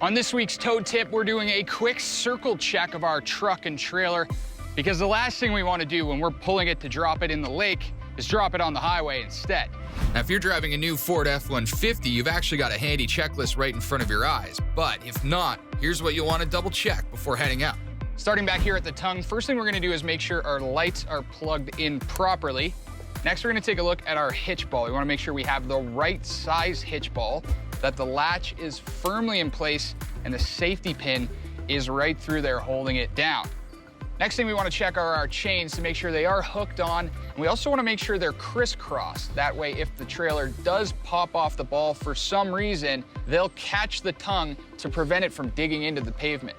On this week's tow tip, we're doing a quick circle check of our truck and trailer because the last thing we want to do when we're pulling it to drop it in the lake is drop it on the highway instead. Now, if you're driving a new Ford F150, you've actually got a handy checklist right in front of your eyes. But if not, here's what you'll want to double check before heading out. Starting back here at the tongue, first thing we're going to do is make sure our lights are plugged in properly. Next, we're going to take a look at our hitch ball. We want to make sure we have the right size hitch ball, that the latch is firmly in place, and the safety pin is right through there holding it down. Next thing we want to check are our chains to make sure they are hooked on, and we also want to make sure they're crisscrossed. That way, if the trailer does pop off the ball for some reason, they'll catch the tongue to prevent it from digging into the pavement.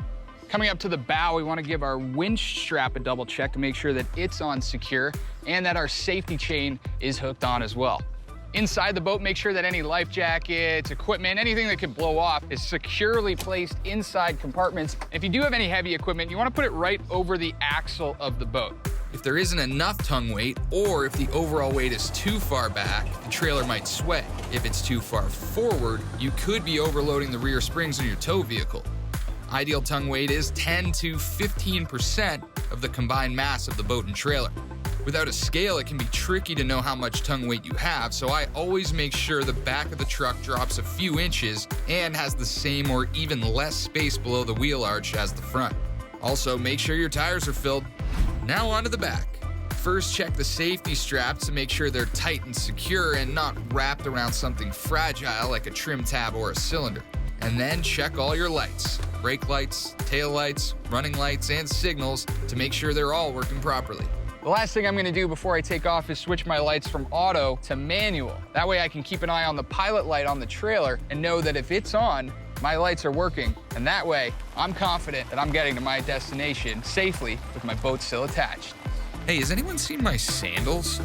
Coming up to the bow, we want to give our winch strap a double check to make sure that it's on secure and that our safety chain is hooked on as well. Inside the boat, make sure that any life jackets, equipment, anything that could blow off is securely placed inside compartments. If you do have any heavy equipment, you want to put it right over the axle of the boat. If there isn't enough tongue weight, or if the overall weight is too far back, the trailer might sway. If it's too far forward, you could be overloading the rear springs in your tow vehicle. Ideal tongue weight is 10 to 15% of the combined mass of the boat and trailer. Without a scale, it can be tricky to know how much tongue weight you have, so I always make sure the back of the truck drops a few inches and has the same or even less space below the wheel arch as the front. Also, make sure your tires are filled. Now onto the back. First, check the safety straps to make sure they're tight and secure and not wrapped around something fragile like a trim tab or a cylinder. And then check all your lights. Brake lights, tail lights, running lights, and signals to make sure they're all working properly. The last thing I'm going to do before I take off is switch my lights from auto to manual. That way I can keep an eye on the pilot light on the trailer and know that if it's on, my lights are working. And that way, I'm confident that I'm getting to my destination safely with my boat still attached. Hey, has anyone seen my sandals?